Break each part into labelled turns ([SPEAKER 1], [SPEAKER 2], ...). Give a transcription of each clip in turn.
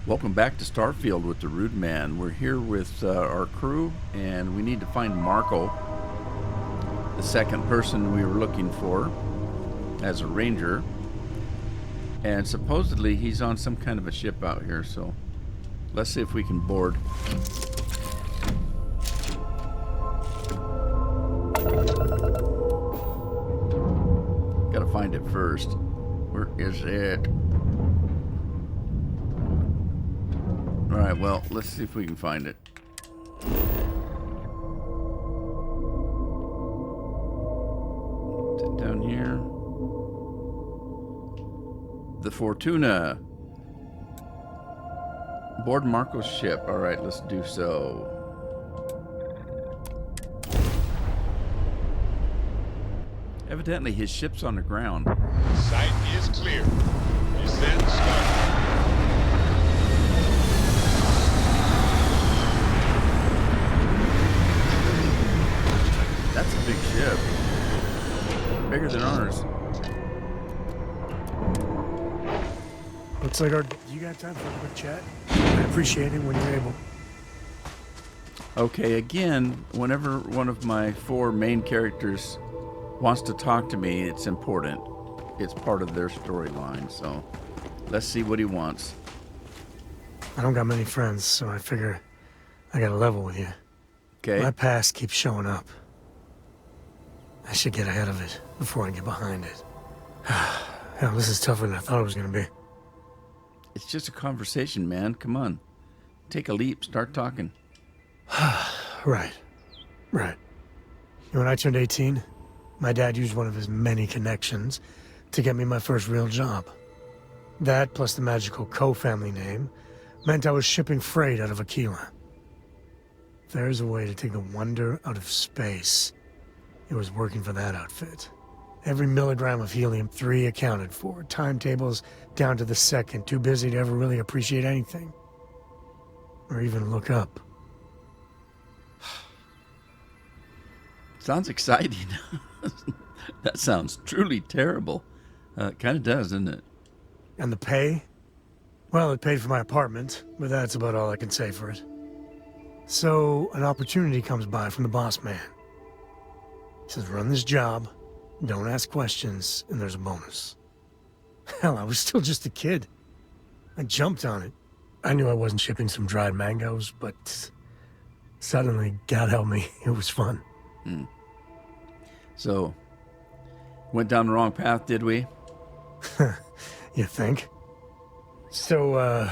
[SPEAKER 1] Welcome back to Starfield with the Rude Man. We're here with our crew, and we need to find Marco, the second person we were looking for as a ranger. And supposedly he's on some kind of a ship out here, so let's see if we can board. Gotta find it first. Where is it? Alright, well, let's see if we can find it. Is it down here? The Fortuna. Board Marco's ship. Alright, let's do so. Evidently, his ship's on the ground.
[SPEAKER 2] Sight is clear. Descent start.
[SPEAKER 1] That's a big ship. Bigger than ours.
[SPEAKER 3] Looks like you got time for a quick chat? I appreciate it when you're able.
[SPEAKER 1] Okay, again, whenever one of my four main characters wants to talk to me, it's important. It's part of their storyline, so let's see what he wants.
[SPEAKER 3] I don't got many friends, so I figure I gotta level with you.
[SPEAKER 1] Okay.
[SPEAKER 3] My past keeps showing up. I should get ahead of it before I get behind it. Hell, this is tougher than I thought it was gonna be.
[SPEAKER 1] It's just a conversation, man. Come on. Take a leap. Start talking.
[SPEAKER 3] Right. When I turned 18, my dad used one of his many connections to get me my first real job. That, plus the magical co-family name, meant I was shipping freight out of Aquila. If there's a way to take the wonder out of space, it was working for that outfit. Every milligram of helium-3 accounted for. Timetables down to the second. Too busy to ever really appreciate anything. Or even look up.
[SPEAKER 1] Sounds exciting. That sounds truly terrible. It kind of does, doesn't it?
[SPEAKER 3] And the pay? Well, it paid for my apartment, but that's about all I can say for it. So, an opportunity comes by from the boss man. He says, run this job, don't ask questions, and there's a bonus. Hell, I was still just a kid. I jumped on it. I knew I wasn't shipping some dried mangoes, but suddenly, God help me, it was fun.
[SPEAKER 1] So, went down the wrong path, did we?
[SPEAKER 3] You think? So,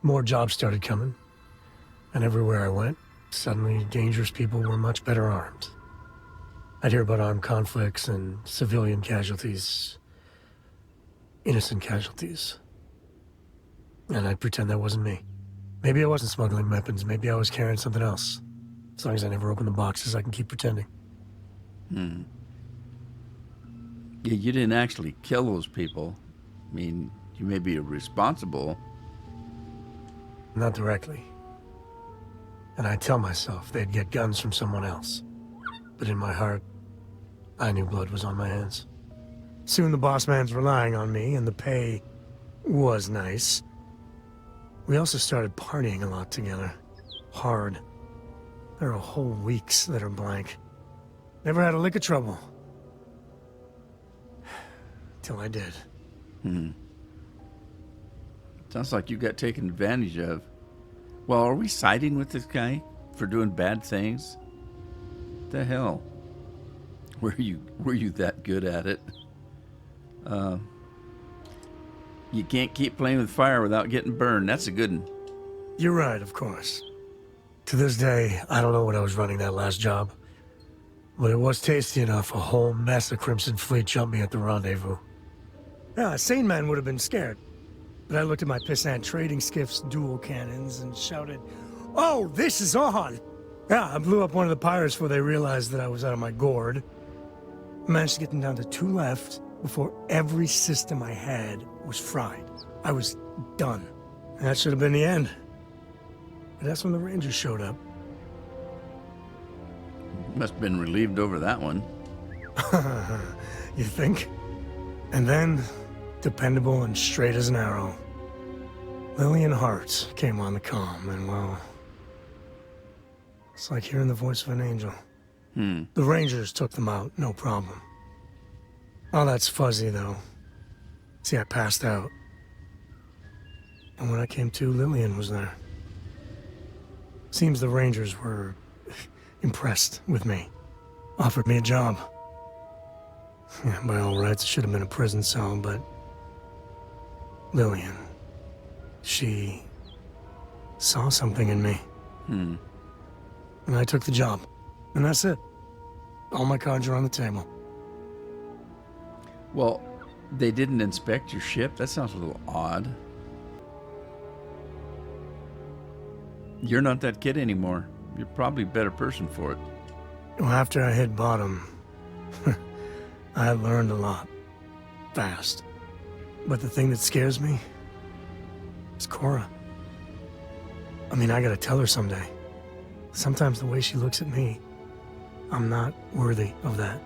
[SPEAKER 3] more jobs started coming. And everywhere I went, suddenly dangerous people were much better armed. I'd hear about armed conflicts and civilian casualties. Innocent casualties. And I'd pretend that wasn't me. Maybe I wasn't smuggling weapons, maybe I was carrying something else. As long as I never open the boxes, I can keep pretending.
[SPEAKER 1] Yeah, you didn't actually kill those people. I mean, you may be responsible.
[SPEAKER 3] Not directly. And I'd tell myself they'd get guns from someone else. But in my heart, I knew blood was on my hands. Soon the boss man's relying on me, and the pay was nice. We also started partying a lot together. Hard. There are whole weeks that are blank. Never had a lick of trouble. Till I did.
[SPEAKER 1] Sounds like you got taken advantage of. Well, are we siding with this guy for doing bad things? The hell? Were you that good at it? You can't keep playing with fire without getting burned. That's a good one.
[SPEAKER 3] You're right, of course. To this day, I don't know what I was running that last job. But it was tasty enough a whole mess of Crimson Fleet jumped me at the rendezvous. Yeah, a sane man would have been scared. But I looked at my pissant trading skiff's dual cannons and shouted, "Oh, this is on!" Yeah, I blew up one of the pirates before they realized that I was out of my gourd. Managed to get them down to 2 left before every system I had was fried. I was done. And that should have been the end. But that's when the Rangers showed up.
[SPEAKER 1] Must have been relieved over that one.
[SPEAKER 3] You think? And then, dependable and straight as an arrow, Lillian Hart came on the comm, and well, it's like hearing the voice of an angel. The Rangers took them out, no problem. Oh, that's fuzzy, though. See, I passed out. And when I came to, Lillian was there. Seems the Rangers were impressed with me. Offered me a job. Yeah, by all rights, it should have been a prison cell, but... Lillian... she... saw something in me. And I took the job. And that's it. All my cards are on the table.
[SPEAKER 1] Well, they didn't inspect your ship? That sounds a little odd. You're not that kid anymore. You're probably a better person for it.
[SPEAKER 3] Well, after I hit bottom, I learned a lot. Fast. But the thing that scares me is Cora. I mean, I gotta tell her someday. Sometimes the way she looks at me, I'm not worthy of that.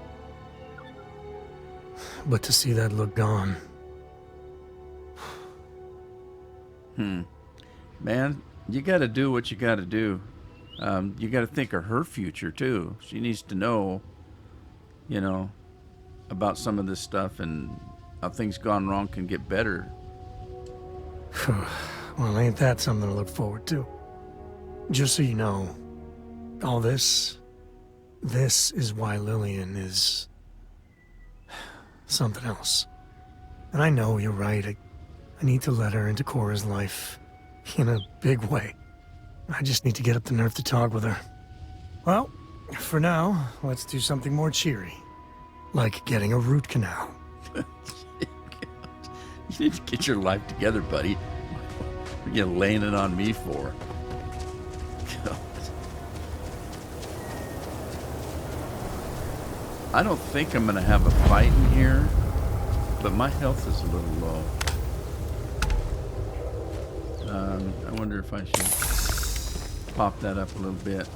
[SPEAKER 3] But to see that look gone...
[SPEAKER 1] Man, you gotta do what you gotta do. You gotta think of her future, too. She needs to know, you know, about some of this stuff and how things gone wrong can get better.
[SPEAKER 3] Well, ain't that something to look forward to? Just so you know, all this is why Lillian is something else. And I know you're right. I need to let her into Cora's life in a big way. I just need to get up the nerve to talk with her. Well, for now, let's do something more cheery. Like getting a root canal.
[SPEAKER 1] You need to get your life together, buddy. What are you laying it on me for? God. I don't think I'm going to have a fight in here, but my health is a little low. I wonder if I should pop that up a little bit.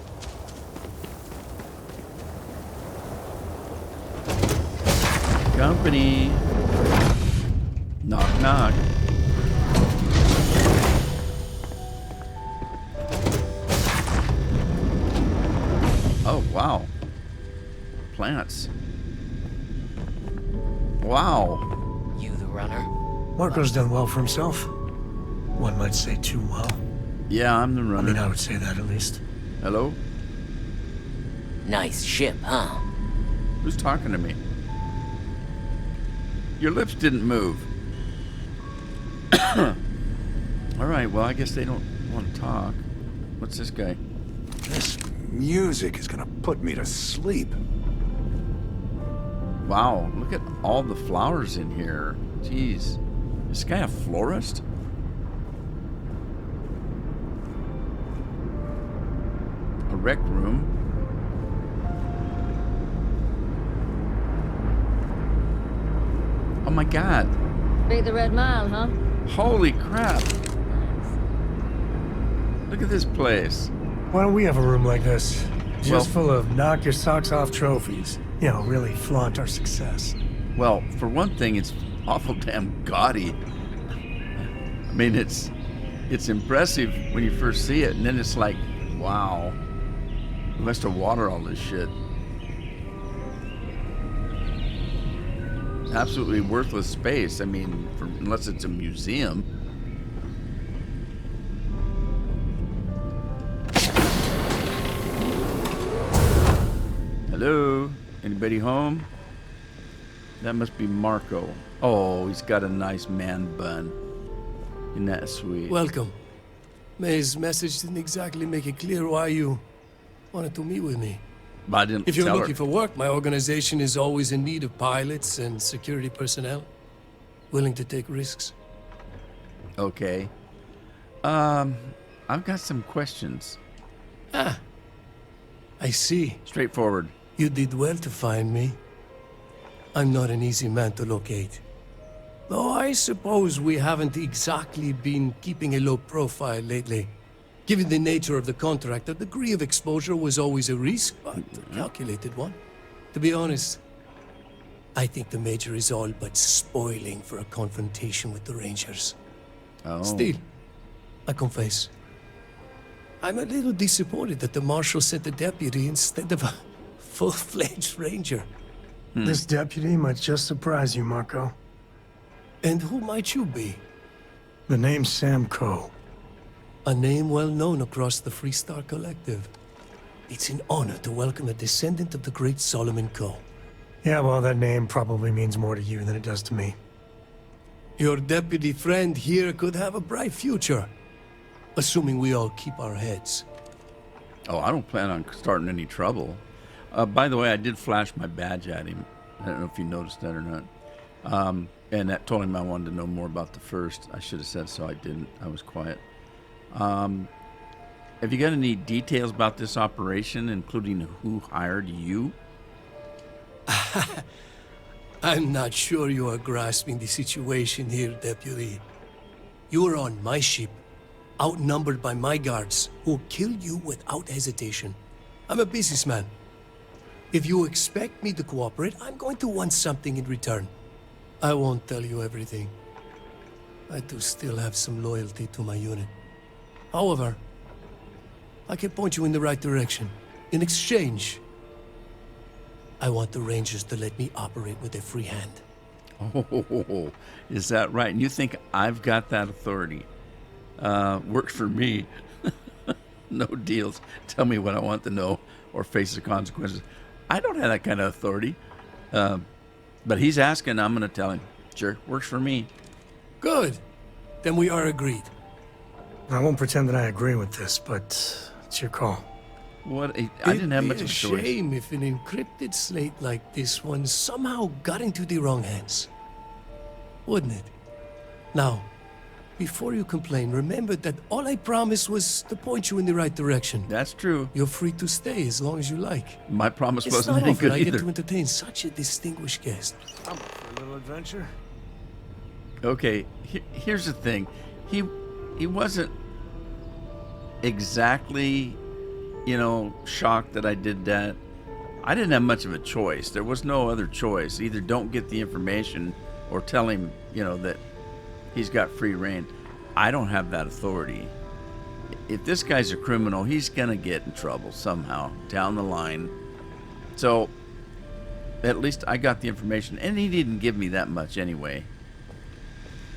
[SPEAKER 1] Company. Knock, knock. Oh, wow. Plants. Wow.
[SPEAKER 4] You the runner?
[SPEAKER 3] Marco's done well for himself. One might say too well.
[SPEAKER 1] Yeah, I'm the
[SPEAKER 3] I
[SPEAKER 1] runner.
[SPEAKER 3] mean, I would say that at least.
[SPEAKER 1] Hello?
[SPEAKER 4] Nice ship, huh?
[SPEAKER 1] Who's talking to me? Your lips didn't move. All right, well, I guess they don't want to talk. What's this guy?
[SPEAKER 5] This music is gonna put me to sleep.
[SPEAKER 1] Wow, look at all the flowers in here. Jeez. Is this guy a florist? A rec room. Oh my god.
[SPEAKER 6] Beat the Red Mile, huh?
[SPEAKER 1] Holy crap. Look at this place.
[SPEAKER 3] Why don't we have a room like this? Just
[SPEAKER 1] Well-
[SPEAKER 3] full of knock your socks off trophies. You know, really flaunt our success.
[SPEAKER 1] Well, for one thing, it's awful damn gaudy. I mean, it's impressive when you first see it, and then it's like, wow. Who has to water all this shit? Absolutely worthless space. I mean, unless it's a museum. Hello? Anybody home? That must be Marco. Oh, he's got a nice man bun. Isn't that sweet?
[SPEAKER 7] Welcome. May's message didn't exactly make it clear why you wanted to meet with me.
[SPEAKER 1] But I didn't
[SPEAKER 7] If you're
[SPEAKER 1] tell
[SPEAKER 7] looking
[SPEAKER 1] her.
[SPEAKER 7] for work, my organization is always in need of pilots and security personnel. Willing to take risks.
[SPEAKER 1] Okay. I've got some questions.
[SPEAKER 7] I see.
[SPEAKER 1] Straightforward.
[SPEAKER 7] You did well to find me. I'm not an easy man to locate. Though I suppose we haven't exactly been keeping a low profile lately. Given the nature of the contract, a degree of exposure was always a risk, but a calculated one. To be honest, I think the Major is all but spoiling for a confrontation with the Rangers.
[SPEAKER 1] Oh.
[SPEAKER 7] Still, I confess. I'm a little disappointed that the Marshal sent a deputy instead of a full-fledged ranger.
[SPEAKER 3] This deputy might just surprise you, Marco.
[SPEAKER 7] And who might you be?
[SPEAKER 3] The name's Sam Coe.
[SPEAKER 7] A name well known across the Freestar Collective. It's an honor to welcome a descendant of the great Solomon Coe.
[SPEAKER 3] Yeah, well, that name probably means more to you than it does to me.
[SPEAKER 7] Your deputy friend here could have a bright future. Assuming we all keep our heads.
[SPEAKER 1] Oh, I don't plan on starting any trouble. By the way, I did flash my badge at him. I don't know if you noticed that or not. And that told him I wanted to know more about the first. I should have said so. I didn't. I was quiet. Have you got any details about this operation, including who hired you?
[SPEAKER 7] I'm not sure you are grasping the situation here, Deputy. You are on my ship, outnumbered by my guards, who will kill you without hesitation. I'm a businessman. If you expect me to cooperate, I'm going to want something in return. I won't tell you everything. I do still have some loyalty to my unit. However, I can point you in the right direction. In exchange, I want the Rangers to let me operate with a free hand.
[SPEAKER 1] Oh, is that right? And you think I've got that authority? Works for me. No deals. Tell me what I want to know or face the consequences. I don't have that kind of authority. But he's asking, I'm going to tell him. Sure, works for me.
[SPEAKER 7] Good. Then we are agreed.
[SPEAKER 3] I won't pretend that I agree with this, but it's your call.
[SPEAKER 1] What? I didn't have much of a
[SPEAKER 7] It'd
[SPEAKER 1] choice.
[SPEAKER 7] be a shame if an encrypted slate like this one somehow got into the wrong hands. Wouldn't it? Now, before you complain, remember that all I promised was to point you in the right direction.
[SPEAKER 1] That's true.
[SPEAKER 7] You're free to stay as long as you like.
[SPEAKER 1] My promise
[SPEAKER 7] It's
[SPEAKER 1] wasn't
[SPEAKER 7] not
[SPEAKER 1] any
[SPEAKER 7] often
[SPEAKER 1] good
[SPEAKER 7] I get
[SPEAKER 1] either.
[SPEAKER 7] to entertain such a distinguished guest.
[SPEAKER 3] I'm up for a little adventure.
[SPEAKER 1] Okay, here's the thing. He wasn't exactly, shocked that I did that. I didn't have much of a choice. There was no other choice. Either don't get the information or tell him, that he's got free reign. I don't have that authority. If this guy's a criminal, he's going to get in trouble somehow down the line. So at least I got the information, and he didn't give me that much anyway.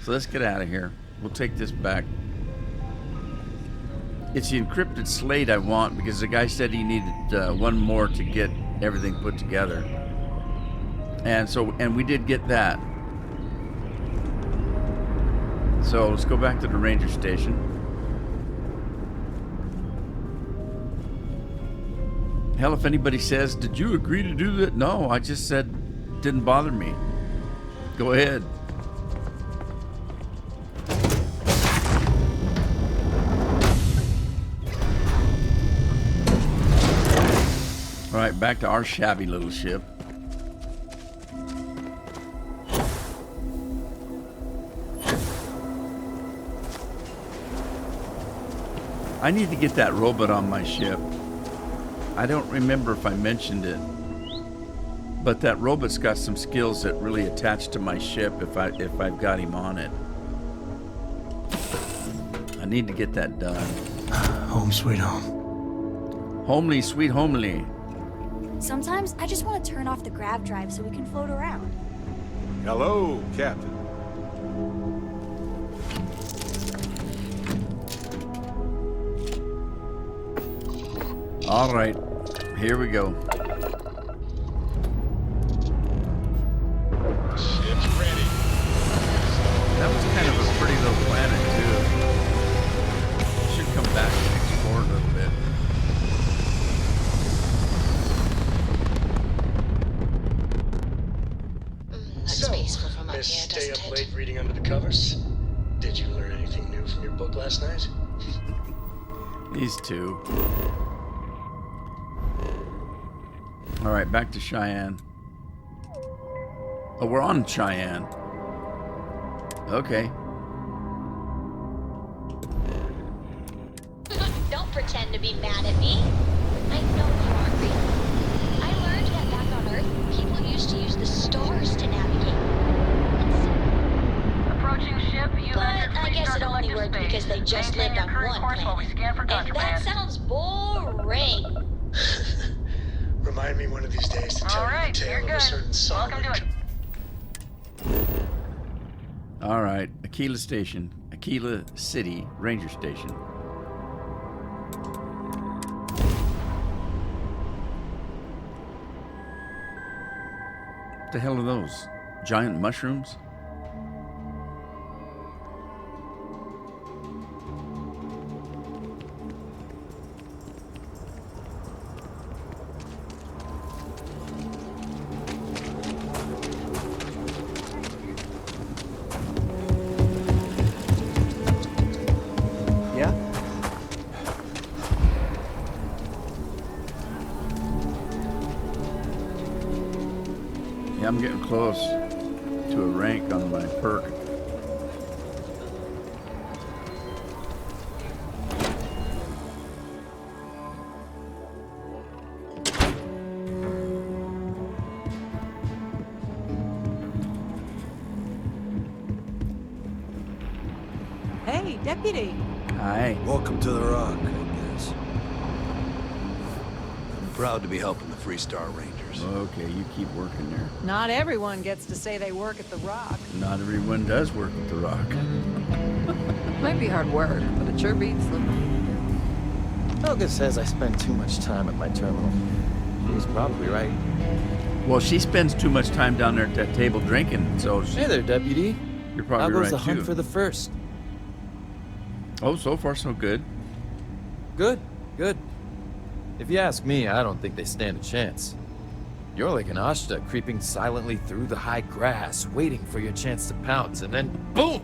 [SPEAKER 1] So let's get out of here. We'll take this back. It's the encrypted slate I want because the guy said he needed one more to get everything put together. And we did get that. So let's go back to the ranger station. Hell, if anybody says, did you agree to do that? No, I just said it didn't bother me. Go ahead. All right, back to our shabby little ship. I need to get that robot on my ship. I don't remember if I mentioned it, but that robot's got some skills that really attach to my ship if I've got him on it. I need to get that done.
[SPEAKER 3] Home sweet home.
[SPEAKER 1] Homely, sweet homely.
[SPEAKER 4] Sometimes I just want to turn off the grav drive so we can float around.
[SPEAKER 5] Hello, Captain.
[SPEAKER 1] All right, here we go.
[SPEAKER 2] Ship's ready.
[SPEAKER 1] That was kind of a pretty little planet, too. Should come back and explore a little bit.
[SPEAKER 8] Looks peaceful from up here,
[SPEAKER 3] Stay
[SPEAKER 8] doesn't
[SPEAKER 3] up
[SPEAKER 8] it?
[SPEAKER 3] late reading under the covers? Did you learn anything new from your book last night?
[SPEAKER 1] These two. All right, back to Cheyenne. Oh, we're on Cheyenne. Okay.
[SPEAKER 4] Don't pretend to be mad at me. I know you aren't real. I learned that back on Earth, people used to use the stars to navigate. Approaching ship, But I guess it only worked because they just lived on one planet. And that sounds boring.
[SPEAKER 3] Remind me one of these days to tell you the tale of a certain song.
[SPEAKER 1] All right, Aquila Station, Aquila City Ranger Station. What the hell are those? Giant mushrooms?
[SPEAKER 9] Yeah?
[SPEAKER 1] Yeah, I'm getting close to a rank on my perk.
[SPEAKER 10] Hey, Deputy.
[SPEAKER 1] Hi.
[SPEAKER 5] Welcome to the Rock, I guess. I'm proud to be helping the Freestar Rangers.
[SPEAKER 1] Okay, you keep working there.
[SPEAKER 10] Not everyone gets to say they work at the Rock.
[SPEAKER 1] Not everyone does work at the Rock.
[SPEAKER 6] Might be hard work, but it sure beats them.
[SPEAKER 9] Helga says I spend too much time at my terminal. She's probably right.
[SPEAKER 1] Well, she spends too much time down there at that table drinking, so
[SPEAKER 9] Hey there, Deputy.
[SPEAKER 1] you're
[SPEAKER 9] How
[SPEAKER 1] probably
[SPEAKER 9] goes
[SPEAKER 1] right
[SPEAKER 9] the hunt
[SPEAKER 1] too.
[SPEAKER 9] for the first?
[SPEAKER 1] Oh, so far so good.
[SPEAKER 9] Good, good. If you ask me, I don't think they stand a chance. You're like an Ashta creeping silently through the high grass, waiting for your chance to pounce, and then boom!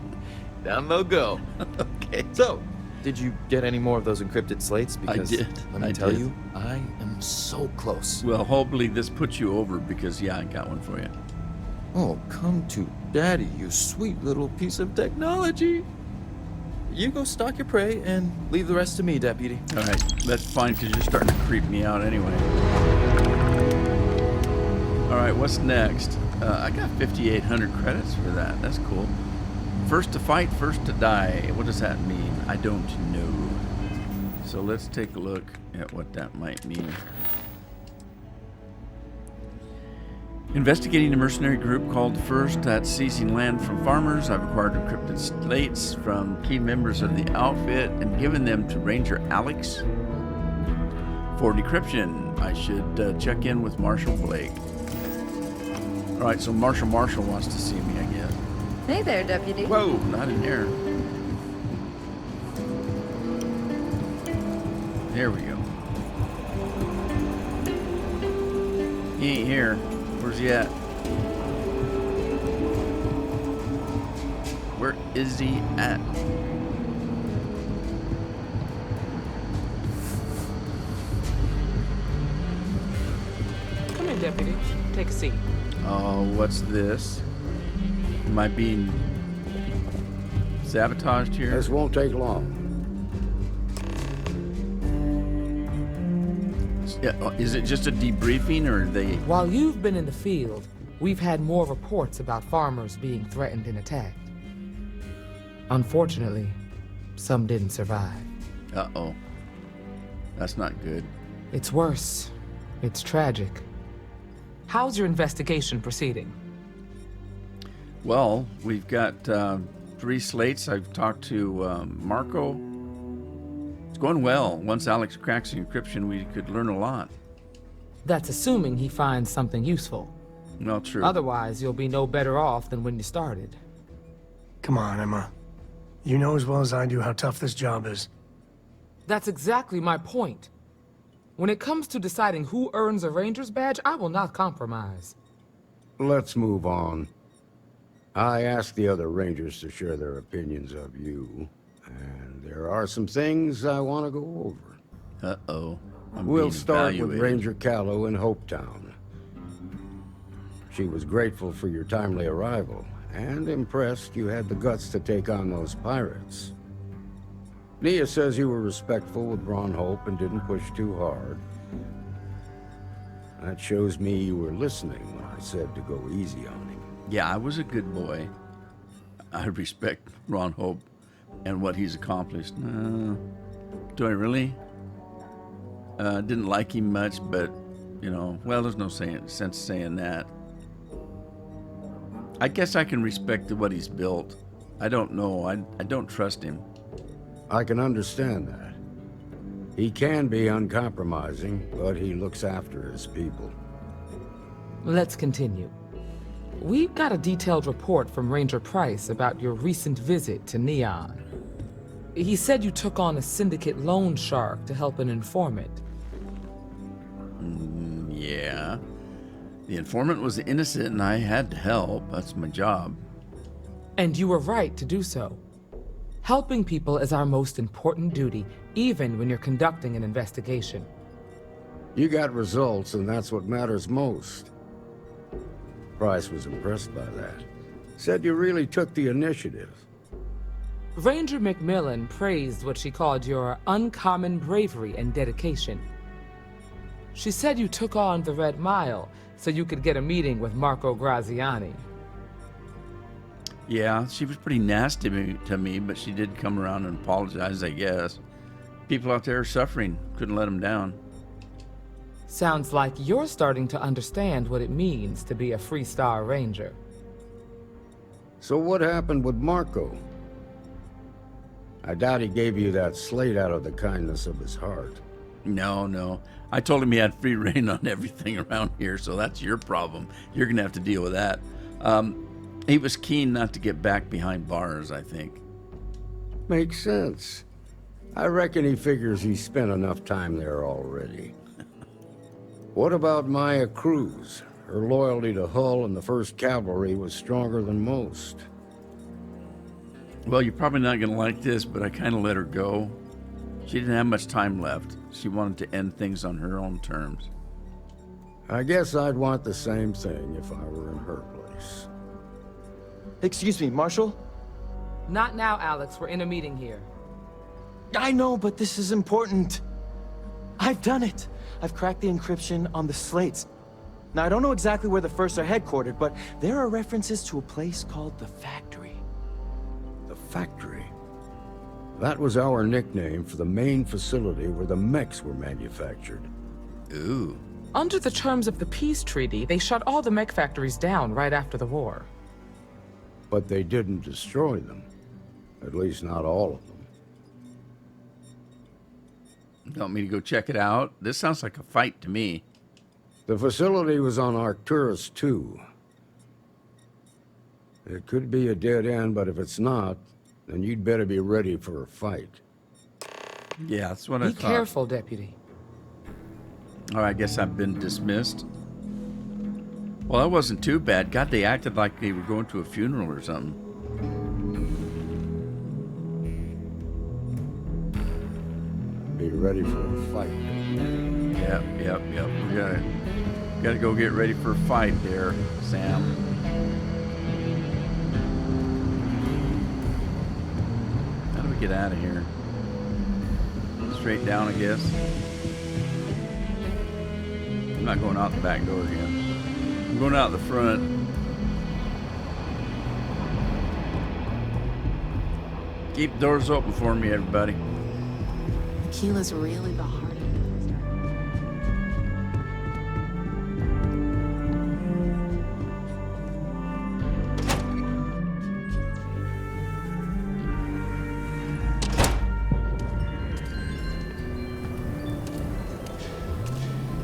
[SPEAKER 9] Down they'll go.
[SPEAKER 1] Okay.
[SPEAKER 9] So, did you get any more of those encrypted slates? Because
[SPEAKER 1] did.
[SPEAKER 9] let me
[SPEAKER 1] I
[SPEAKER 9] tell
[SPEAKER 1] did.
[SPEAKER 9] you, I am so close.
[SPEAKER 1] Well, hopefully this puts you over because, yeah, I got one for you.
[SPEAKER 9] Oh, come to Daddy, you sweet little piece of technology. You go stalk your prey and leave the rest to me, Deputy.
[SPEAKER 1] All right, that's fine because you're starting to creep me out anyway. All right, what's next? I got 5,800 credits for that. That's cool. First to fight, first to die. What does that mean? I don't know. So let's take a look at what that might mean. Investigating a mercenary group called First that's seizing land from farmers. I've acquired encrypted slates from key members of the outfit and given them to Ranger Alex. For decryption, I should check in with Marshal Blake. All right, so Marshal wants to see me, I guess.
[SPEAKER 6] Hey there, Deputy.
[SPEAKER 1] Whoa, not in there. There we go. He ain't here. Where's he at? Where is he at?
[SPEAKER 11] Come in, Deputy. Take a seat.
[SPEAKER 1] Oh, what's this? Am I being sabotaged here?
[SPEAKER 12] This won't take long.
[SPEAKER 1] Yeah, is it just a debriefing, or are they?
[SPEAKER 11] While you've been in the field, we've had more reports about farmers being threatened and attacked. Unfortunately, some didn't survive.
[SPEAKER 1] Uh-oh. That's not good.
[SPEAKER 11] It's worse. It's tragic. How's your investigation proceeding?
[SPEAKER 1] Well, we've got 3 slates. I've talked to Marco. It's going well. Once Alex cracks the encryption, we could learn a lot.
[SPEAKER 11] That's assuming he finds something useful.
[SPEAKER 1] Well, true.
[SPEAKER 11] Otherwise, you'll be no better off than when you started.
[SPEAKER 3] Come on, Emma. You know as well as I do how tough this job is.
[SPEAKER 11] That's exactly my point. When it comes to deciding who earns a Ranger's badge, I will not compromise.
[SPEAKER 12] Let's move on. I asked the other Rangers to share their opinions of you, and there are some things I want to go over.
[SPEAKER 1] Uh-oh.
[SPEAKER 12] We'll start with Ranger Callow in Hopetown. She was grateful for your timely arrival, and impressed you had the guts to take on those pirates. Nia says you were respectful with Ron Hope and didn't push too hard. That shows me you were listening when I said to go easy on him.
[SPEAKER 1] Yeah, I was a good boy. I respect Ron Hope and what he's accomplished. Do I really? Didn't like him much, but, you know, well, there's no sense saying that. I guess I can respect what he's built. I don't know. I don't trust him.
[SPEAKER 12] I can understand that. He can be uncompromising, but he looks after his people.
[SPEAKER 11] Let's continue. We've got a detailed report from Ranger Price about your recent visit to Neon. He said you took on a syndicate loan shark to help an informant.
[SPEAKER 1] Yeah. The informant was innocent and I had to help. That's my job.
[SPEAKER 11] And you were right to do so. Helping people is our most important duty, even when you're conducting an investigation.
[SPEAKER 12] You got results, and that's what matters most. Price was impressed by that. Said you really took the initiative.
[SPEAKER 11] Ranger McMillan praised what she called your uncommon bravery and dedication. She said you took on the Red Mile so you could get a meeting with Marco Graziani.
[SPEAKER 1] Yeah, she was pretty nasty to me, but she did come around and apologize, I guess. People out there are suffering. Couldn't let them down.
[SPEAKER 11] Sounds like you're starting to understand what it means to be a Freestar Ranger.
[SPEAKER 12] So what happened with Marco? I doubt he gave you that slate out of the kindness of his heart.
[SPEAKER 1] No. I told him he had free reign on everything around here, so that's your problem. You're going to have to deal with that. He was keen not to get back behind bars, I think.
[SPEAKER 12] Makes sense. I reckon he figures he spent enough time there already. What about Maya Cruz? Her loyalty to Hull and the 1st Cavalry was stronger than most.
[SPEAKER 1] Well, you're probably not going to like this, but I kind of let her go. She didn't have much time left. She wanted to end things on her own terms.
[SPEAKER 12] I guess I'd want the same thing if I were in her place.
[SPEAKER 13] Excuse me, Marshal?
[SPEAKER 11] Not now, Alex. We're in a meeting here.
[SPEAKER 13] I know, but this is important. I've done it. I've cracked the encryption on the slates. Now, I don't know exactly where the First are headquartered, but there are references to a place called the Factory.
[SPEAKER 12] The Factory? That was our nickname for the main facility where the mechs were manufactured.
[SPEAKER 1] Ooh.
[SPEAKER 11] Under the terms of the peace treaty, they shut all the mech factories down right after the war.
[SPEAKER 12] But they didn't destroy them. At least not all of them.
[SPEAKER 1] You want me to go check it out? This sounds like a fight to me.
[SPEAKER 12] The facility was on Arcturus 2. It could be a dead end, but if it's not, then you'd better be ready for a fight.
[SPEAKER 1] Yeah, that's what I thought.
[SPEAKER 11] Be careful, Deputy.
[SPEAKER 1] Oh, I guess I've been dismissed. Well, that wasn't too bad. God, they acted like they were going to a funeral or something.
[SPEAKER 12] Be ready for a fight.
[SPEAKER 1] Yep. We gotta go get ready for a fight there, Sam. How do we get out of here? Straight down, I guess. I'm not going out the back door again. I'm going out the front. Keep doors open for me, everybody.
[SPEAKER 8] Tequila's really the heart of it.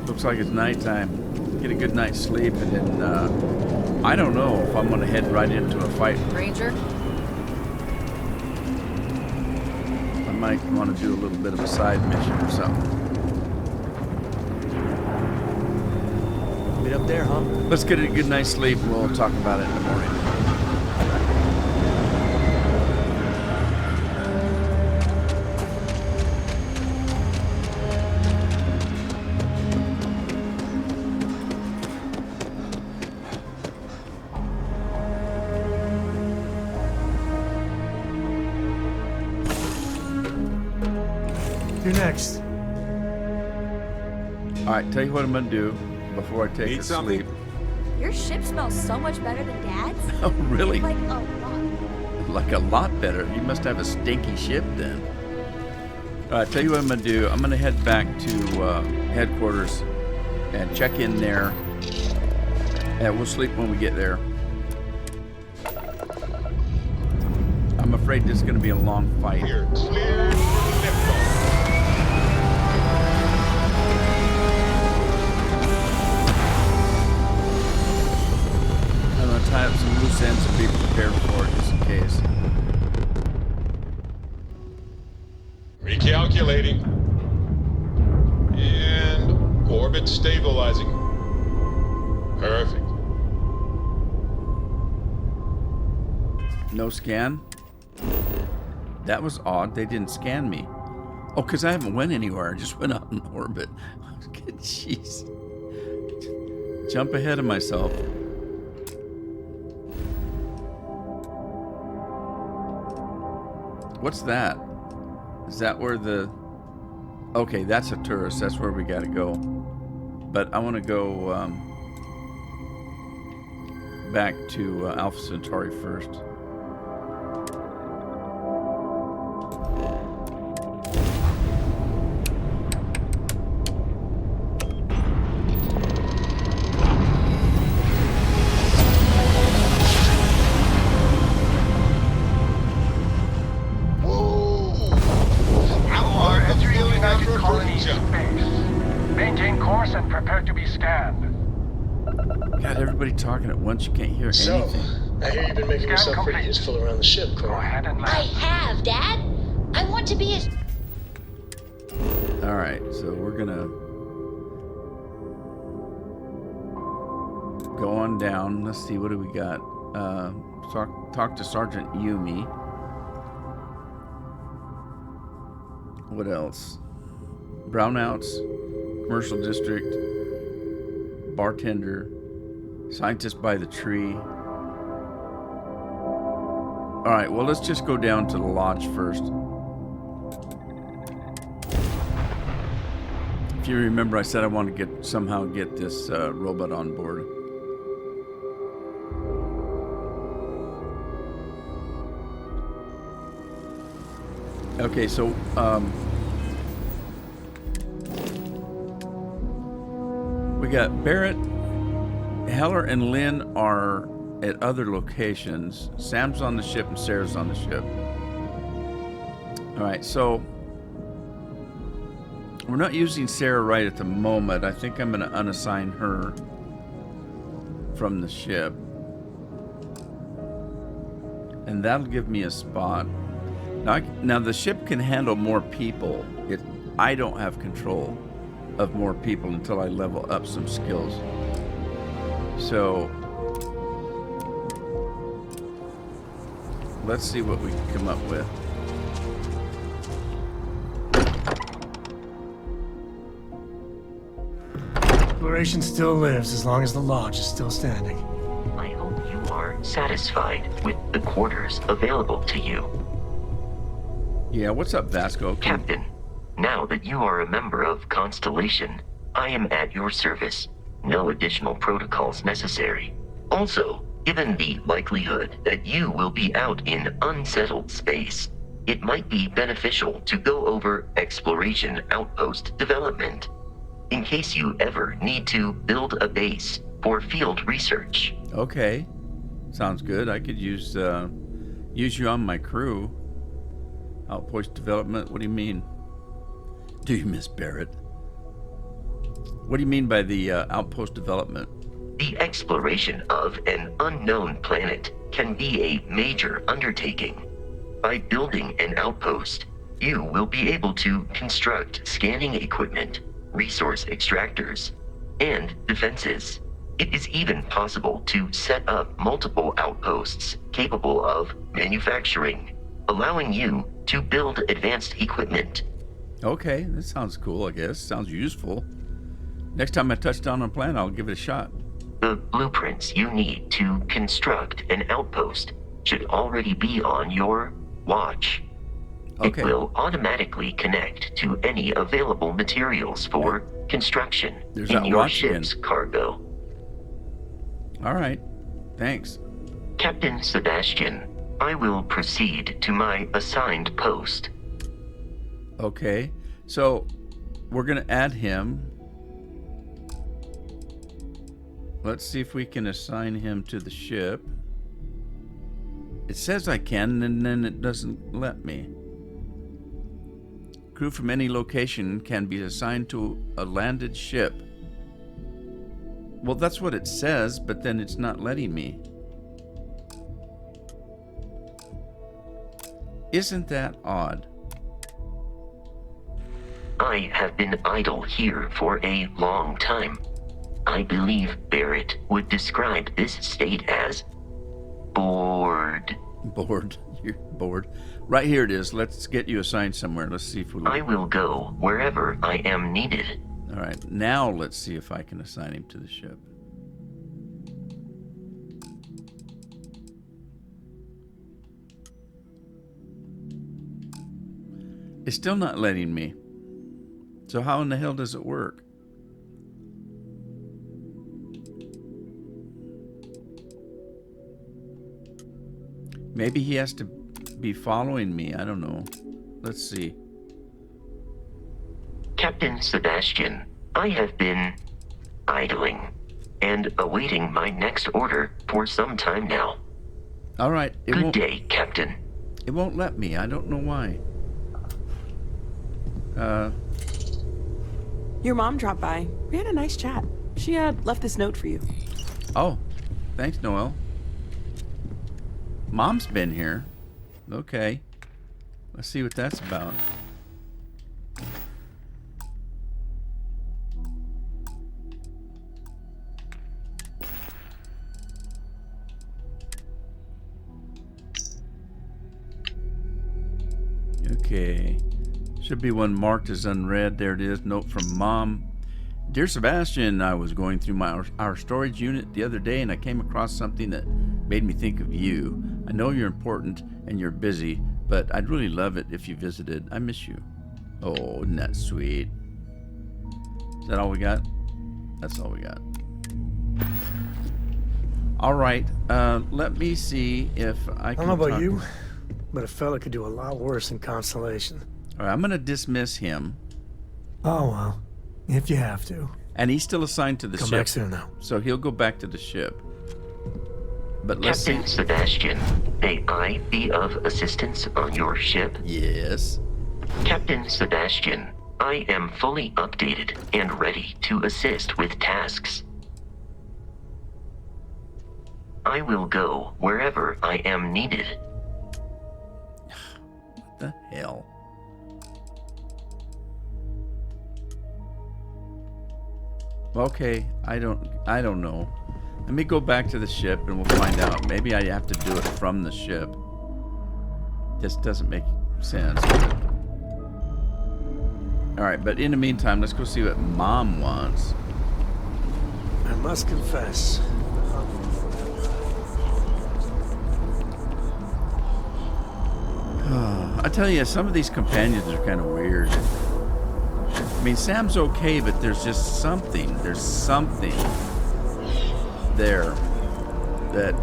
[SPEAKER 1] Looks like it's nighttime. Get a good night's sleep, and then I don't know if I'm gonna head right into a fight.
[SPEAKER 6] Ranger?
[SPEAKER 1] I might want to do a little bit of a side mission or something.
[SPEAKER 13] Meet up there, huh?
[SPEAKER 1] Let's get a good night's sleep, and we'll talk about it in the morning.
[SPEAKER 3] You're next.
[SPEAKER 1] All right, tell you what I'm gonna do before I take
[SPEAKER 5] Need
[SPEAKER 1] a
[SPEAKER 5] something?
[SPEAKER 1] sleep.
[SPEAKER 4] Your ship smells so much better than Dad's.
[SPEAKER 1] Oh, really?
[SPEAKER 4] Like a lot.
[SPEAKER 1] like a lot better. You must have a stinky ship then. All right, tell you what I'm gonna do. I'm gonna head back to headquarters and check in there. And we'll sleep when we get there. I'm afraid this is gonna be a long fight.
[SPEAKER 2] You're cleared for liftoff.
[SPEAKER 1] I'm gonna tie up some loose ends and be prepared for it just in case.
[SPEAKER 2] Recalculating. And orbit stabilizing. Perfect.
[SPEAKER 1] No scan? That was odd. They didn't scan me. Oh, because I haven't went anywhere. I just went out in orbit. Jeez. Jump ahead of myself. What's that? Is that where the... Okay, that's a tourist. That's where we gotta go. But I want to go back to Alpha Centauri first. Talking at once, you can't hear anything.
[SPEAKER 14] I hear you've been making yourself pretty useful around the ship, Cole.
[SPEAKER 4] I have, Dad. I want to be as...
[SPEAKER 1] Alright, so we're gonna go on down. Let's see, what do we got? Talk to Sergeant Yumi. What else? Brownouts, commercial district, bartender, scientist by the tree. All right, well, let's just go down to the lodge first. If you remember, I said I want to somehow get this robot on board. Okay, so we got Barrett, Heller, and Lynn are at other locations. Sam's on the ship and Sarah's on the ship. All right, so we're not using Sarah right at the moment. I think I'm going to unassign her from the ship. And that'll give me a spot. Now the ship can handle more people. I don't have control of more people until I level up some skills. So let's see what we can come up with.
[SPEAKER 3] Exploration still lives as long as the lodge is still standing.
[SPEAKER 15] I hope you are satisfied with the quarters available to you.
[SPEAKER 1] Yeah, what's up, Vasco?
[SPEAKER 15] Captain, now that you are a member of Constellation, I am at your service. No additional protocols necessary. Also, given the likelihood that you will be out in unsettled space, it might be beneficial to go over exploration outpost development, in case you ever need to build a base for field research.
[SPEAKER 1] Okay, sounds good. I could use you on my crew. Outpost development, what do you mean? Do you miss Barrett? What do you mean by the outpost development?
[SPEAKER 15] The exploration of an unknown planet can be a major undertaking. By building an outpost, you will be able to construct scanning equipment, resource extractors, and defenses. It is even possible to set up multiple outposts capable of manufacturing, allowing you to build advanced equipment.
[SPEAKER 1] Okay, that sounds cool, I guess. Sounds useful. Next time I touch down on a planet, I'll give it a shot.
[SPEAKER 15] The blueprints you need to construct an outpost should already be on your watch.
[SPEAKER 1] Okay.
[SPEAKER 15] It will automatically connect to any available materials for construction in your ship's cargo.
[SPEAKER 1] All right, thanks.
[SPEAKER 15] Captain Sebastian, I will proceed to my assigned post.
[SPEAKER 1] Okay, so we're going to add him. Let's see if we can assign him to the ship. It says I can, and then it doesn't let me. Crew from any location can be assigned to a landed ship. Well, that's what it says, but then it's not letting me. Isn't that odd?
[SPEAKER 15] I have been idle here for a long time. I believe Barrett would describe this state as bored.
[SPEAKER 1] Bored. You're bored. Right here it is. Let's get you assigned somewhere. Let's see if we...
[SPEAKER 15] I will go wherever I am needed.
[SPEAKER 1] All right. Now let's see if I can assign him to the ship. It's still not letting me. So how in the hell does it work? Maybe he has to be following me. I don't know. Let's see.
[SPEAKER 15] Captain Sebastian, I have been idling and awaiting my next order for some time now.
[SPEAKER 1] All right.
[SPEAKER 15] Good day, Captain.
[SPEAKER 1] It won't let me. I don't know why.
[SPEAKER 16] Your mom dropped by. We had a nice chat. She left this note for you.
[SPEAKER 1] Oh, thanks, Noel. Mom's been here. Okay. Let's see what that's about. Okay. Should be one marked as unread. There it is. Note from Mom. Dear Sebastian, I was going through our storage unit the other day and I came across something that made me think of you. I know you're important and you're busy, but I'd really love it if you visited. I miss you. Oh, isn't that sweet? Is that all we got? That's all we got. All right. Let me see if I can
[SPEAKER 3] I don't know about
[SPEAKER 1] talk
[SPEAKER 3] you, but a fella could do a lot worse in Constellation.
[SPEAKER 1] All right, I'm going to dismiss him.
[SPEAKER 3] Oh, well. If you have to.
[SPEAKER 1] And he's still assigned to the ship.
[SPEAKER 3] Come back soon, though.
[SPEAKER 1] So he'll go back to the ship. But let's
[SPEAKER 15] Captain
[SPEAKER 1] see.
[SPEAKER 15] Sebastian, may I be of assistance on your ship?
[SPEAKER 1] Yes.
[SPEAKER 15] Captain Sebastian, I am fully updated and ready to assist with tasks. I will go wherever I am needed.
[SPEAKER 1] What the hell? Okay, I don't know. Let me go back to the ship and we'll find out. Maybe I have to do it from the ship. This doesn't make sense. Alright, but in the meantime, let's go see what Mom wants.
[SPEAKER 3] I must confess.
[SPEAKER 1] I tell you, some of these companions are kind of weird. I mean, Sam's okay, but there's just something. There's something there that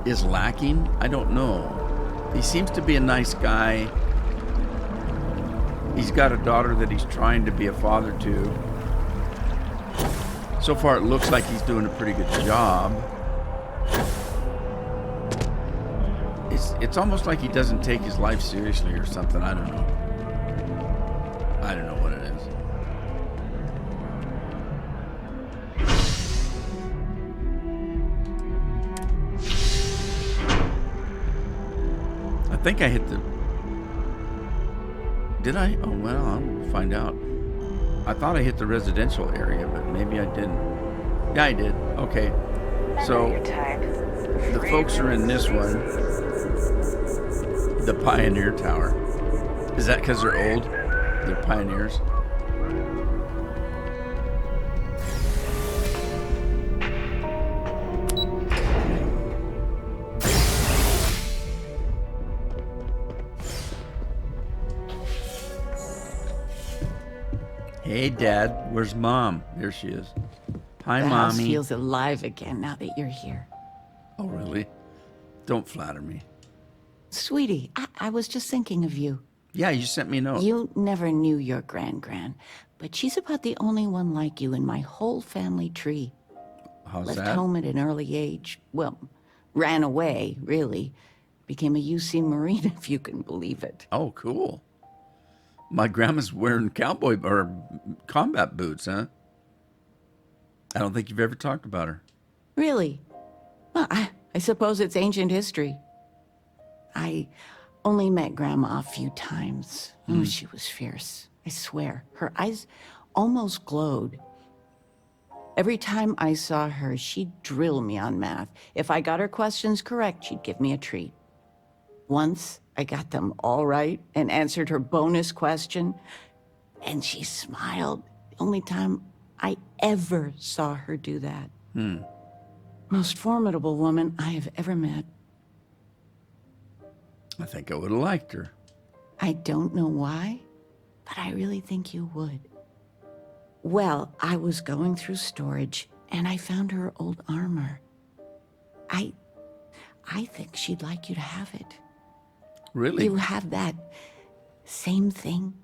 [SPEAKER 1] is lacking. I don't know. He seems to be a nice guy. He's got a daughter that he's trying to be a father to. So far, it looks like he's doing a pretty good job. It's almost like he doesn't take his life seriously or something. I don't know. I don't know what it is. I think I hit the... Did I? Oh, well, I'll find out. I thought I hit the residential area, but maybe I didn't. Yeah, I did. Okay. So, the folks are in this one. The Pioneer Tower. Is that because they're old? They're pioneers? Hey, Dad. Where's Mom? There she is. Hi,
[SPEAKER 17] The house
[SPEAKER 1] Mommy.
[SPEAKER 17] feels alive again now that you're here.
[SPEAKER 1] Oh, really? Don't flatter me.
[SPEAKER 17] Sweetie, I was just thinking of you.
[SPEAKER 1] Yeah, you sent me a note.
[SPEAKER 17] You never knew your Gran, but she's about the only one like you in my whole family tree.
[SPEAKER 1] How's
[SPEAKER 17] Left
[SPEAKER 1] that?
[SPEAKER 17] home at an early age. Well, ran away, really. Became a UC Marine, if you can believe it.
[SPEAKER 1] Oh, cool. My grandma's wearing cowboy or combat boots, huh? I don't think you've ever talked about her.
[SPEAKER 17] Really? Well, I suppose it's ancient history. I only met Grandma a few times. Oh, she was fierce. I swear. Her eyes almost glowed. Every time I saw her, she'd drill me on math. If I got her questions correct, she'd give me a treat. Once, I got them all right and answered her bonus question, and she smiled. The only time I ever saw her do that. Most formidable woman I have ever met.
[SPEAKER 1] I think I would have liked her.
[SPEAKER 17] I don't know why, but I really think you would. Well, I was going through storage, and I found her old armor. I think she'd like you to have it.
[SPEAKER 1] Really?
[SPEAKER 17] You have that same thing.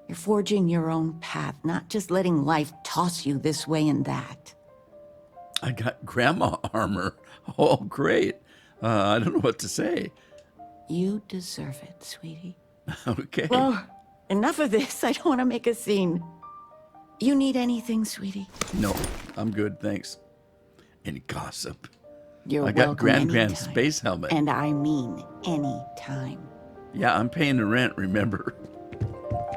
[SPEAKER 17] You're forging your own path, not just letting life toss you this way and that.
[SPEAKER 1] I got grandma armor. Oh, great. I don't know what to say.
[SPEAKER 17] You deserve it, sweetie.
[SPEAKER 1] Okay.
[SPEAKER 17] Well, enough of this. I don't want to make a scene. You need anything, sweetie?
[SPEAKER 1] No, I'm good, thanks. Any gossip?
[SPEAKER 17] You're
[SPEAKER 1] I got
[SPEAKER 17] welcome
[SPEAKER 1] Grand
[SPEAKER 17] anytime.
[SPEAKER 1] space helmet.
[SPEAKER 17] And I mean any time.
[SPEAKER 1] Yeah, I'm paying the rent, remember?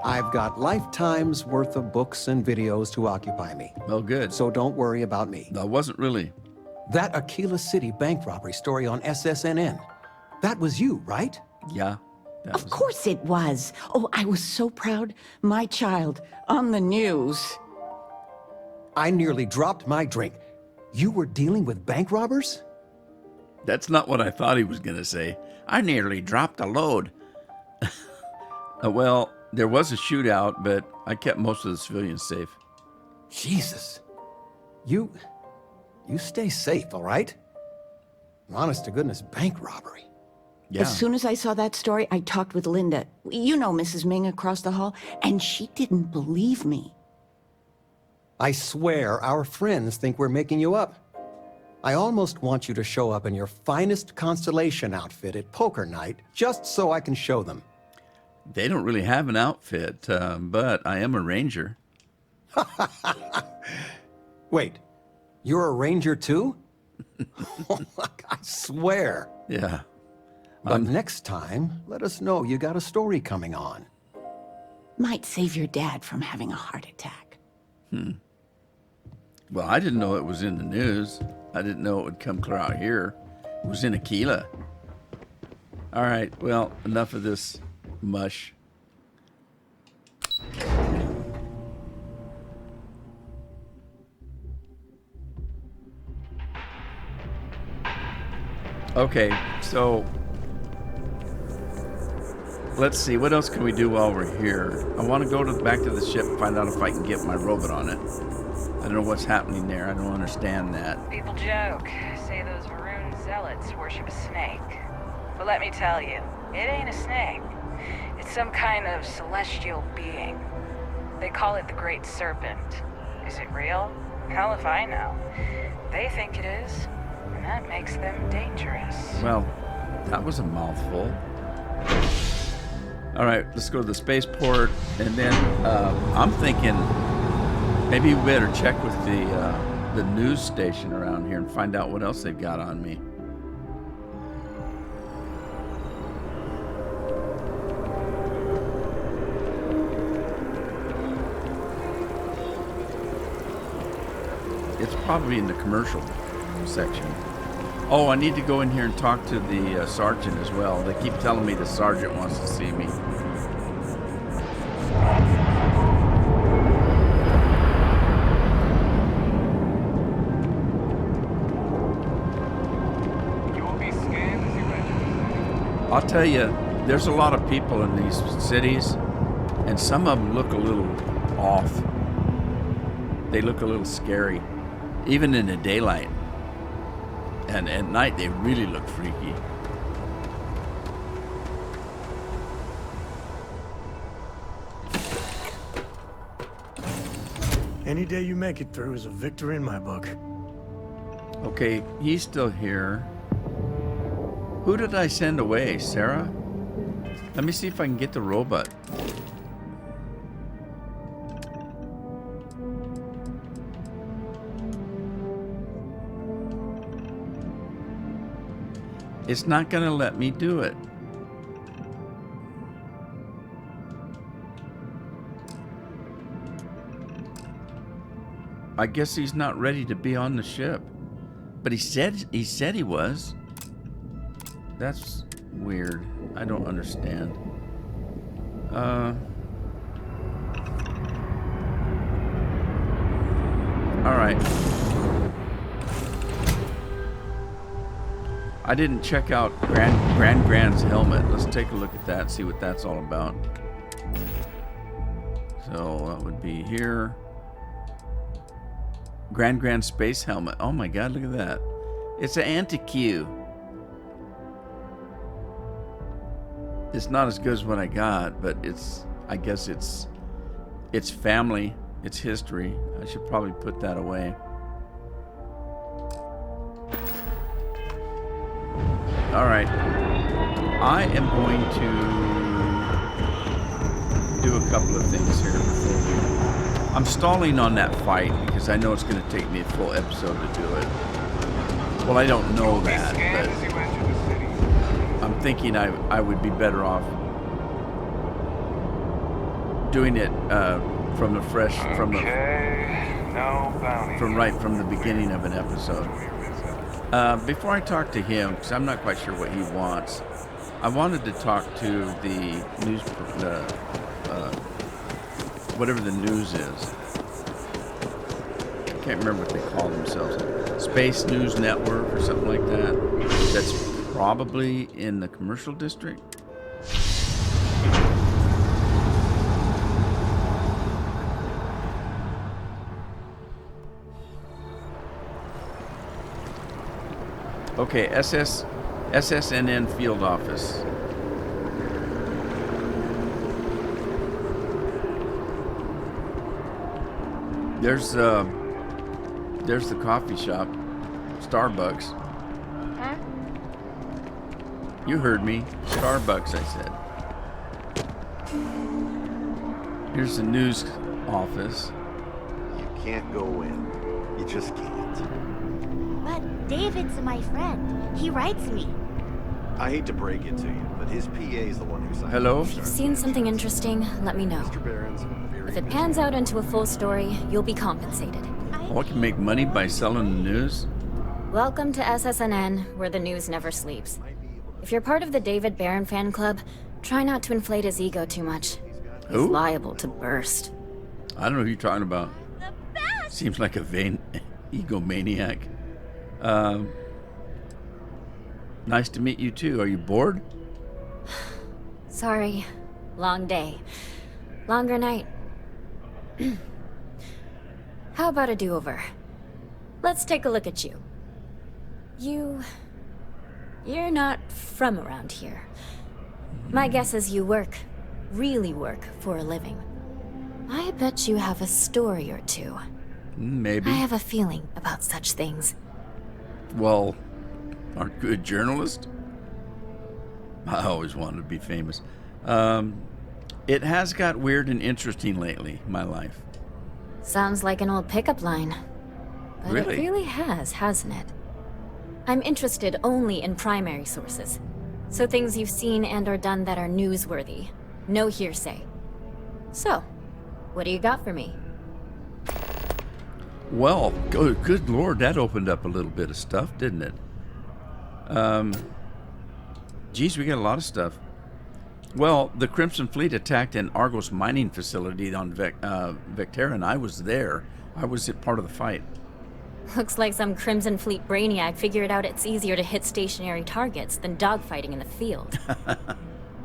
[SPEAKER 18] I've got lifetime's worth of books and videos to occupy me.
[SPEAKER 1] Well, good.
[SPEAKER 18] So don't worry about me.
[SPEAKER 1] I wasn't really.
[SPEAKER 18] That Aquila City bank robbery story on SSNN. That was you, right?
[SPEAKER 1] Yeah.
[SPEAKER 17] Of course it was. Oh, I was so proud. My child on the news.
[SPEAKER 18] I nearly dropped my drink. You were dealing with bank robbers?
[SPEAKER 1] That's not what I thought he was going to say. I nearly dropped a load. Well, there was a shootout, but I kept most of the civilians safe.
[SPEAKER 18] Jesus. You stay safe, all right? Honest to goodness, bank robbery.
[SPEAKER 1] Yeah.
[SPEAKER 17] As soon as I saw that story, I talked with Linda. You know Mrs. Ming across the hall, and she didn't believe me.
[SPEAKER 18] I swear our friends think we're making you up. I almost want you to show up in your finest constellation outfit at poker night, just so I can show them.
[SPEAKER 1] They don't really have an outfit, but I am a ranger.
[SPEAKER 18] Wait, you're a ranger too? I swear.
[SPEAKER 1] Yeah.
[SPEAKER 18] But next time, let us know you got a story coming on.
[SPEAKER 17] Might save your dad from having a heart attack.
[SPEAKER 1] Well, I didn't know it was in the news. I didn't know it would come clear out here. It was in Aquila. All right, well, enough of this mush. Okay, so let's see, what else can we do while we're here? I want to go back to the ship and find out if I can get my robot on it. I don't know what's happening there. I don't understand that.
[SPEAKER 10] People joke, say those maroon zealots worship a snake. But let me tell you, it ain't a snake. It's some kind of celestial being. They call it the Great Serpent. Is it real? Hell if I know. They think it is, and that makes them dangerous.
[SPEAKER 1] Well, that was a mouthful. All right, let's go to the spaceport, and then I'm thinking maybe we better check with the news station around here and find out what else they've got on me. It's probably in the commercial section. Oh, I need to go in here and talk to the sergeant as well. They keep telling me the sergeant wants to see me. I'll tell you, there's a lot of people in these cities, and some of them look a little off. They look a little scary. even in the daylight. And at night, they really look freaky.
[SPEAKER 3] Any day you make it through is a victory in my book.
[SPEAKER 1] Okay, he's still here. Who did I send away? Sarah? Let me see if I can get the robot. It's not gonna let me do it. I guess he's not ready to be on the ship. But he said he was. That's weird. I don't understand. All right. I didn't check out Grand's helmet. Let's take a look at that, see what that's all about. So that would be here. Grand space helmet. Oh my god, look at that. It's an anti-Q. It's not as good as what I got, but I guess it's family, it's history. I should probably put that away. All right. I am going to do a couple of things here before we... I'm stalling on that fight because I know it's going to take me a full episode to do it. Well, I don't know that, but I'm thinking I would be better off doing it from the fresh, from right from the beginning of an episode. Before I talk to him, because I'm not quite sure what he wants, I wanted to talk to the news, whatever the news is. I can't remember what they call themselves. Space News Network or something like that. That's probably in the commercial district. Okay, SSNN field office. There's the coffee shop, Starbucks.
[SPEAKER 6] Huh?
[SPEAKER 1] You heard me, Starbucks, I said. Here's the news office.
[SPEAKER 5] You can't go in. You just can't.
[SPEAKER 19] But David's my friend. He writes me.
[SPEAKER 5] I hate to break it to you, but his PA is the one who signed.
[SPEAKER 1] Hello?
[SPEAKER 20] If you've seen something interesting, let me know.
[SPEAKER 5] Mr. Barron's
[SPEAKER 20] If it pans out into a full story, you'll be compensated.
[SPEAKER 1] Oh, I can make money by selling the news?
[SPEAKER 20] Welcome to SSNN, where the news never sleeps. If you're part of the David Barron fan club, try not to inflate his ego too much. He's
[SPEAKER 1] Who?
[SPEAKER 20] liable to burst.
[SPEAKER 1] I don't know who you're talking about. Seems like a vain egomaniac. Nice to meet you too. Are you bored?
[SPEAKER 20] Sorry. Long day. Longer night. How about a do-over? Let's take a look at you. You're not from around here. My guess is you really work for a living. I bet you have a story or two.
[SPEAKER 1] Maybe.
[SPEAKER 20] I have a feeling about such things.
[SPEAKER 1] Well, aren't you a journalist? I always wanted to be famous. It has got weird and interesting lately, my life.
[SPEAKER 20] Sounds like an old pickup line. But
[SPEAKER 1] Really?
[SPEAKER 20] it really has, hasn't it? I'm interested only in primary sources. So things you've seen and or done that are newsworthy. No hearsay. So, what do you got for me?
[SPEAKER 1] Well, good lord, that opened up a little bit of stuff, didn't it? Geez, we got a lot of stuff. Well, the Crimson Fleet attacked an Argos mining facility on Vectera, and I was there. I was part of the fight.
[SPEAKER 20] Looks like some Crimson Fleet brainiac figured out it's easier to hit stationary targets than dogfighting in the field.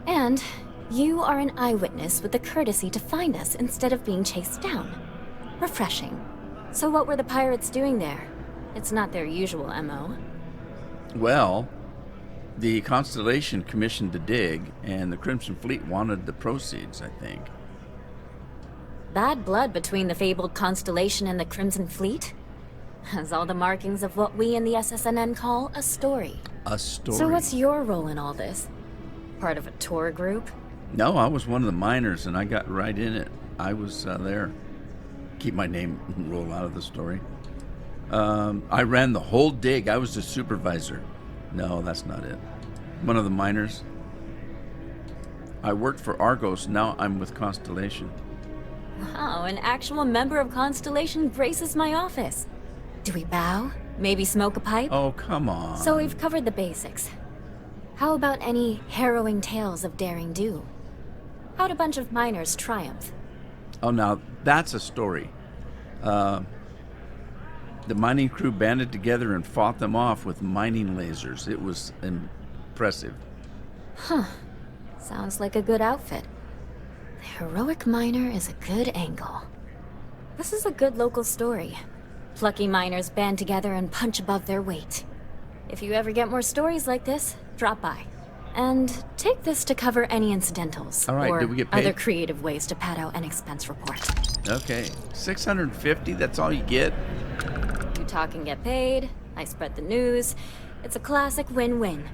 [SPEAKER 20] And you are an eyewitness with the courtesy to find us instead of being chased down. Refreshing. So what were the pirates doing there? It's not their usual MO.
[SPEAKER 1] Well, the Constellation commissioned the dig, and the Crimson Fleet wanted the proceeds, I think.
[SPEAKER 20] Bad blood between the fabled Constellation and the Crimson Fleet? Has all the markings of what we in the SSNN call a story.
[SPEAKER 1] A story?
[SPEAKER 20] So what's your role in all this? Part of a tour group?
[SPEAKER 1] No, I was one of the miners, and I got right in it. I was there. Keep my name roll out of the story. I ran the whole dig. I was the supervisor. No, that's not it. One of the miners. I worked for Argos. Now I'm with Constellation.
[SPEAKER 20] Wow, an actual member of Constellation graces my office. Do we bow? Maybe smoke a pipe?
[SPEAKER 1] Oh, come on.
[SPEAKER 20] So we've covered the basics. How about any harrowing tales of daring do? How'd a bunch of miners triumph?
[SPEAKER 1] Oh, now that's a story. The mining crew banded together and fought them off with mining lasers. It was impressive.
[SPEAKER 20] Huh. Sounds like a good outfit. The heroic miner is a good angle. This is a good local story. Plucky miners band together and punch above their weight. If you ever get more stories like this, drop by. And take this to cover any incidentals.
[SPEAKER 1] All right,
[SPEAKER 20] or
[SPEAKER 1] did we get paid?
[SPEAKER 20] other creative ways to pad out an expense report.
[SPEAKER 1] Okay, $650, that's all you get?
[SPEAKER 20] You talk and get paid, I spread the news. It's a classic win-win.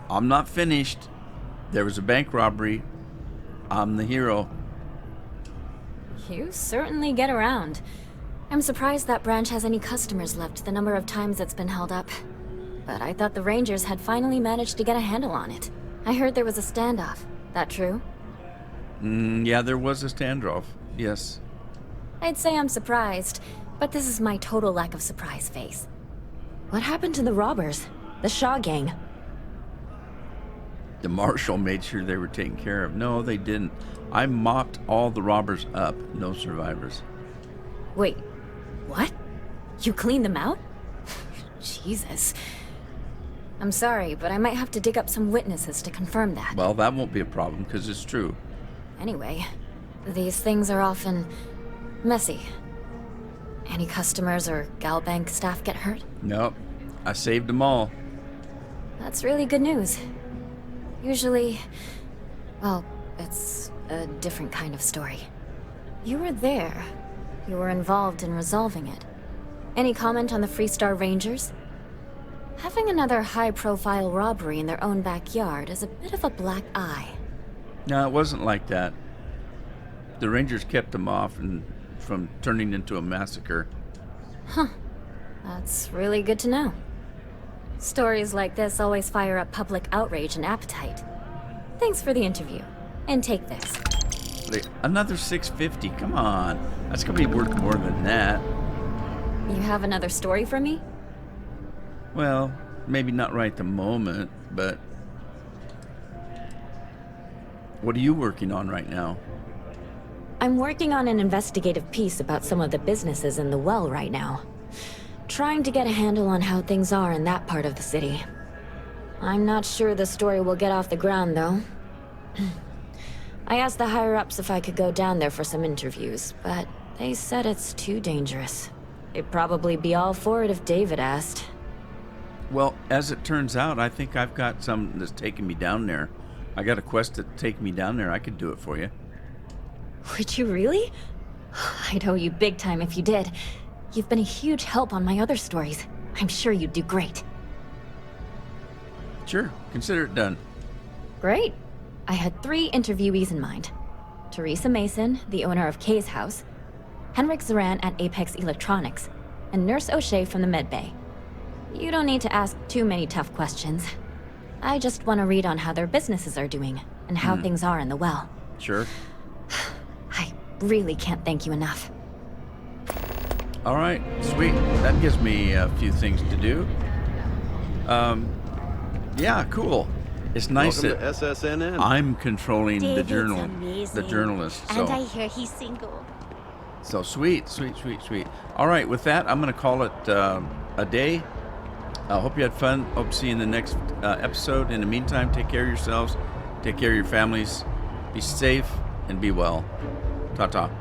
[SPEAKER 1] I'm not finished. There was a bank robbery. I'm the hero.
[SPEAKER 20] You certainly get around. I'm surprised that branch has any customers left, the number of times it's been held up. But I thought the Rangers had finally managed to get a handle on it. I heard there was a standoff. That true?
[SPEAKER 1] Yeah, there was a standoff. Yes.
[SPEAKER 20] I'd say I'm surprised, but this is my total lack of surprise face. What happened to the robbers? The Shaw gang?
[SPEAKER 1] The marshal made sure they were taken care of. No, they didn't. I mopped all the robbers up. No survivors.
[SPEAKER 20] Wait, what? You cleaned them out? Jesus. I'm sorry, but I might have to dig up some witnesses to confirm that.
[SPEAKER 1] Well, that won't be a problem, because it's true.
[SPEAKER 20] Anyway, these things are often messy. Any customers or Galbank staff get hurt?
[SPEAKER 1] Nope. I saved them all.
[SPEAKER 20] That's really good news. Usually, well, it's a different kind of story. You were there. You were involved in resolving it. Any comment on the Freestar Rangers? Having another high-profile robbery in their own backyard is a bit of a black eye.
[SPEAKER 1] No, it wasn't like that. The Rangers kept them off and from turning into a massacre.
[SPEAKER 20] Huh. That's really good to know. Stories like this always fire up public outrage and appetite. Thanks for the interview. And take this.
[SPEAKER 1] Another $650, come on. That's gonna be worth more than that.
[SPEAKER 20] You have another story for me?
[SPEAKER 1] Well, maybe not right at the moment, but... What are you working on right now?
[SPEAKER 20] I'm working on an investigative piece about some of the businesses in the well right now. Trying to get a handle on how things are in that part of the city. I'm not sure the story will get off the ground, though. I asked the higher-ups if I could go down there for some interviews, but they said it's too dangerous. They'd probably be all for it if David asked.
[SPEAKER 1] Well, as it turns out, I think I've got some that's taking me down there. I got a quest to take me down there. I could do it for you.
[SPEAKER 20] Would you really? I'd owe you big time if you did. You've been a huge help on my other stories. I'm sure you'd do great.
[SPEAKER 1] Sure, consider it done.
[SPEAKER 20] Great. I had 3 interviewees in mind. Teresa Mason, the owner of Kay's house, Henrik Zoran at Apex Electronics, and Nurse O'Shea from the medbay. You don't need to ask too many tough questions. I just want to read on how their businesses are doing, and how things are in the well.
[SPEAKER 1] Sure.
[SPEAKER 20] I really can't thank you enough.
[SPEAKER 1] All right, sweet. That gives me a few things to do. Yeah, cool. It's nice
[SPEAKER 21] Welcome
[SPEAKER 1] that
[SPEAKER 21] to SSNN.
[SPEAKER 1] I'm controlling the
[SPEAKER 19] David's
[SPEAKER 1] journal,
[SPEAKER 19] amazing.
[SPEAKER 1] the journalist. So,
[SPEAKER 19] And I hear he's single.
[SPEAKER 1] so sweet. All right, with that, I'm going to call it a day. I hope you had fun. Hope to see you in the next episode. In the meantime, take care of yourselves. Take care of your families. Be safe and be well. Ta-ta.